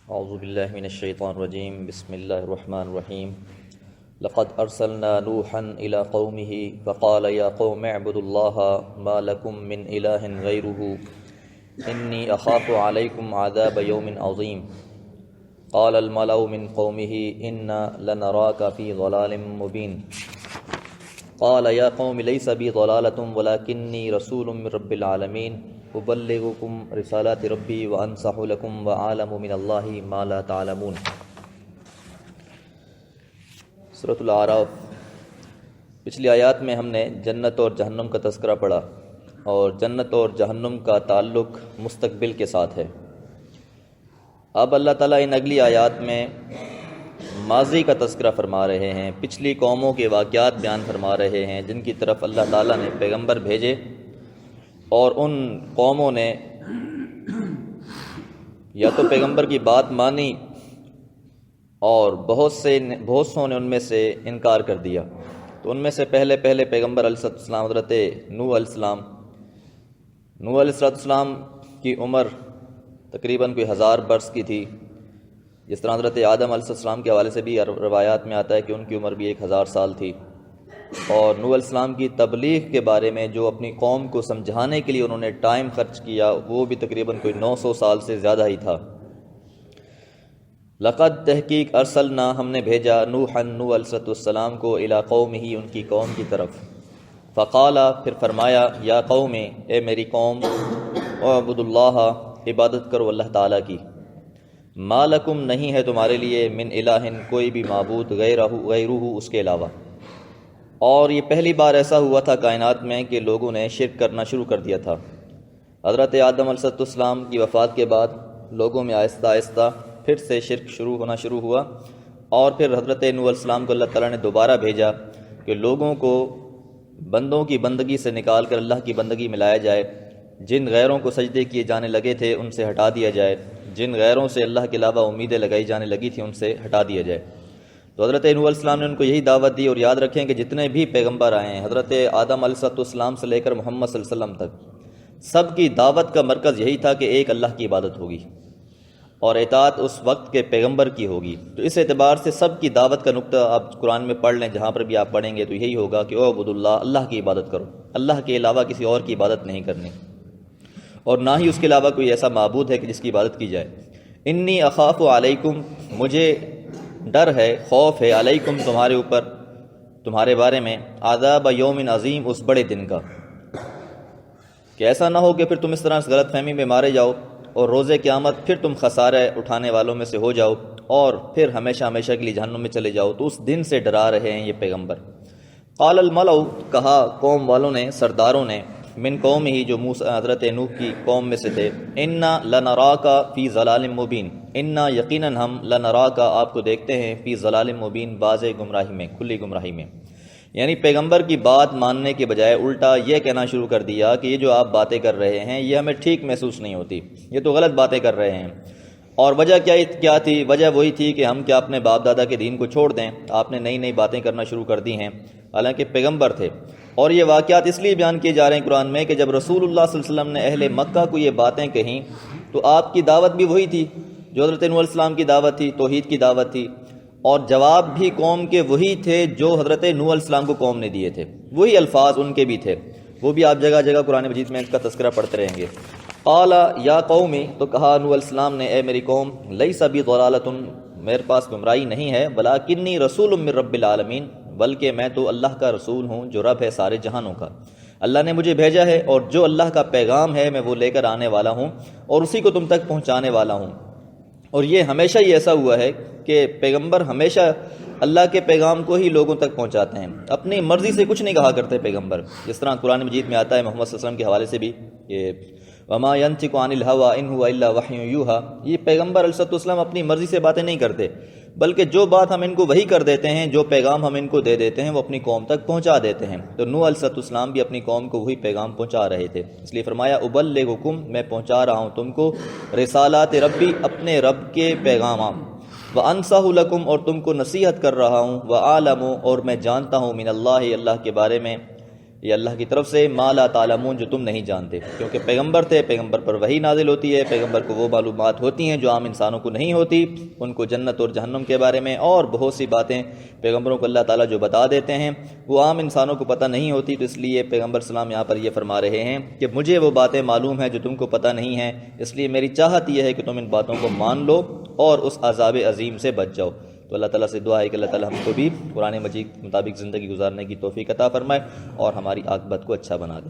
اعوذ باللہ من الشیطان الرجیم بسم اللہ الرحمن الرحیم لقد ارسلنا نوحا الى قومه فقال یا قوم اعبدوا اللہ ما لکم من الہ غیرہ انی اخاف علیکم عذاب یوم عظیم قال الملأ من قومه انا لنراک فی ضلال مبین قال یا قوم لیس بی ضلالۃ ولکنی رسول من رب العالمین ابلغکم رسالات ربی وانصح لکم وعالم من اللہ ما لا تعلمون۔ سورۃ الاعراف۔ پچھلی آیات میں ہم نے جنت اور جہنم کا تذکرہ پڑھا اور جنت اور جہنم کا تعلق مستقبل کے ساتھ ہے۔ اب اللہ تعالیٰ ان اگلی آیات میں ماضی کا تذکرہ فرما رہے ہیں، پچھلی قوموں کے واقعات بیان فرما رہے ہیں جن کی طرف اللہ تعالیٰ نے پیغمبر بھیجے اور ان قوموں نے یا تو پیغمبر کی بات مانی اور بہت سوں نے ان میں سے انکار کر دیا۔ تو ان میں سے پہلے پیغمبر علیہ السلام حضرت نوح علیہ السلام۔ نوح علیہ السلام کی عمر تقریباً کوئی 1000 برس کی تھی، جس طرح حضرت آدم علیہ السلام کے حوالے سے بھی روایات میں آتا ہے کہ ان کی عمر بھی 1000 سال تھی۔ اور نوح علیہ السلام کی تبلیغ کے بارے میں جو اپنی قوم کو سمجھانے کے لیے انہوں نے ٹائم خرچ کیا وہ بھی تقریباً کوئی 900 سال سے زیادہ ہی تھا۔ لقد تحقیق ارسلنا ہم نے بھیجا نوح علیہ السلام کو الی قومہ ان کی قوم کی طرف۔ فقال پھر فرمایا یا قوم اے میری قوم اعبدوا اللہ عبادت کرو اللہ تعالیٰ کی۔ ما لکم نہیں ہے تمہارے لیے من الہ کوئی بھی معبود غیرہ اس کے علاوہ۔ اور یہ پہلی بار ایسا ہوا تھا کائنات میں کہ لوگوں نے شرک کرنا شروع کر دیا تھا۔ حضرت آدم علیہ السلام کی وفات کے بعد لوگوں میں آہستہ آہستہ پھر سے شرک ہونا شروع ہوا، اور پھر حضرت نوح علیہ السلام کو اللہ تعالیٰ نے دوبارہ بھیجا کہ لوگوں کو بندوں کی بندگی سے نکال کر اللہ کی بندگی میں لایا جائے، جن غیروں کو سجدے کیے جانے لگے تھے ان سے ہٹا دیا جائے، جن غیروں سے اللہ کے علاوہ امیدیں لگائی جانے لگی تھیں ان سے ہٹا دیا جائے۔ تو حضرت نوح علیہ السلام نے ان کو یہی دعوت دی، اور یاد رکھیں کہ جتنے بھی پیغمبر آئے ہیں حضرت آدم علیہ السلام سے لے کر محمد صلی اللہ علیہ وسلم تک، سب کی دعوت کا مرکز یہی تھا کہ ایک اللہ کی عبادت ہوگی اور اطاعت اس وقت کے پیغمبر کی ہوگی۔ تو اس اعتبار سے سب کی دعوت کا نقطہ آپ قرآن میں پڑھ لیں، جہاں پر بھی آپ پڑھیں گے تو یہی ہوگا کہ اعبدوا اللہ، اللہ کی عبادت کرو، اللہ کے علاوہ کسی اور کی عبادت نہیں کرنی، اور نہ ہی اس کے علاوہ کوئی ایسا معبود ہے کہ جس کی عبادت کی جائے۔ انی اخاف علیکم، مجھے ڈر ہے، خوف ہے، علیکم تمہارے اوپر، تمہارے بارے میں، عذاب یوم عظیم اس بڑے دن کا، کہ ایسا نہ ہو کہ پھر تم اس طرح غلط فہمی میں مارے جاؤ اور روز قیامت پھر تم خسارہ اٹھانے والوں میں سے ہو جاؤ اور پھر ہمیشہ ہمیشہ کے لیے جہنم میں چلے جاؤ۔ تو اس دن سے ڈرا رہے ہیں یہ پیغمبر۔ قال الملأ، کہا قوم والوں نے، سرداروں نے، من قوم ہی جو حضرت نوح کی قوم میں سے تھے، انا لنراک فی ضلال مبین، انا یقیناً ہم لنراک آپ کو دیکھتے ہیں فی ضلال مبین واضح گمراہی میں، کھلی گمراہی میں۔ یعنی پیغمبر کی بات ماننے کے بجائے الٹا یہ کہنا شروع کر دیا کہ یہ جو آپ باتیں کر رہے ہیں یہ ہمیں ٹھیک محسوس نہیں ہوتی، یہ تو غلط باتیں کر رہے ہیں۔ اور وجہ کیا تھی؟ وجہ وہی تھی کہ ہم کیا اپنے باپ دادا کے دین کو چھوڑ دیں، آپ نے نئی باتیں کرنا شروع کر دی ہیں، حالانکہ پیغمبر تھے۔ اور یہ واقعات اس لیے بیان کیے جا رہے ہیں قرآن میں کہ جب رسول اللہ صلی اللہ علیہ وسلم نے اہل مکہ کو یہ باتیں کہیں تو آپ کی دعوت بھی وہی تھی جو حضرت نوح علیہ السلام کی دعوت تھی، توحید کی دعوت تھی، اور جواب بھی قوم کے وہی تھے جو حضرت نوح علیہ السلام کو قوم نے دیے تھے، وہی الفاظ ان کے بھی تھے، وہ بھی آپ جگہ جگہ قرآن مجید میں اس کا تذکرہ پڑھتے رہیں گے۔ قال یا قومی، تو کہا نوح علیہ السلام نے اے میری قوم، لیس بی ضلالۃ، میرے پاس گمراہی نہیں ہے، ولکنی رسول من رب العالمین، بلکہ میں تو اللہ کا رسول ہوں جو رب ہے سارے جہانوں کا۔ اللہ نے مجھے بھیجا ہے اور جو اللہ کا پیغام ہے میں وہ لے کر آنے والا ہوں اور اسی کو تم تک پہنچانے والا ہوں۔ اور یہ ہمیشہ ہی ایسا ہوا ہے کہ پیغمبر ہمیشہ اللہ کے پیغام کو ہی لوگوں تک پہنچاتے ہیں، اپنی مرضی سے کچھ نہیں کہا کرتے پیغمبر، جس طرح قرآن مجید میں آتا ہے محمد صلی اللہ علیہ وسلم کے حوالے سے بھی یہ وما ينطق عن الهوى ان هو الا وحی یوحی، یہ پیغمبر علیہ السلام اپنی مرضی سے باتیں نہیں کرتے، بلکہ جو بات ہم ان کو وہی کر دیتے ہیں، جو پیغام ہم ان کو دے دیتے ہیں وہ اپنی قوم تک پہنچا دیتے ہیں۔ تو نوح علیہ السلام بھی اپنی قوم کو وہی پیغام پہنچا رہے تھے، اس لیے فرمایا ابلغکم، میں پہنچا رہا ہوں تم کو، رسالات ربی، اپنے رب کے پیغامات، وانصح لکم، اور تم کو نصیحت کر رہا ہوں، وعالم، اور میں جانتا ہوں، من اللہ، اللہ کے بارے میں، یہ اللہ کی طرف سے ما لا تعلمون جو تم نہیں جانتے، کیونکہ پیغمبر تھے، پیغمبر پر وحی نازل ہوتی ہے، پیغمبر کو وہ معلومات ہوتی ہیں جو عام انسانوں کو نہیں ہوتی، ان کو جنت اور جہنم کے بارے میں اور بہت سی باتیں پیغمبروں کو اللہ تعالیٰ جو بتا دیتے ہیں وہ عام انسانوں کو پتہ نہیں ہوتی۔ تو اس لیے پیغمبر السلام یہاں پر یہ فرما رہے ہیں کہ مجھے وہ باتیں معلوم ہیں جو تم کو پتہ نہیں ہیں، اس لیے میری چاہت یہ ہے کہ تم ان باتوں کو مان لو اور اس عذاب عظیم سے بچ جاؤ۔ تو اللہ تعالیٰ سے دعا ہے کہ اللہ تعالیٰ ہم کو بھی قرآن مجید کے مطابق زندگی گزارنے کی توفیق عطا فرمائے اور ہماری عاقبت کو اچھا بنا دے۔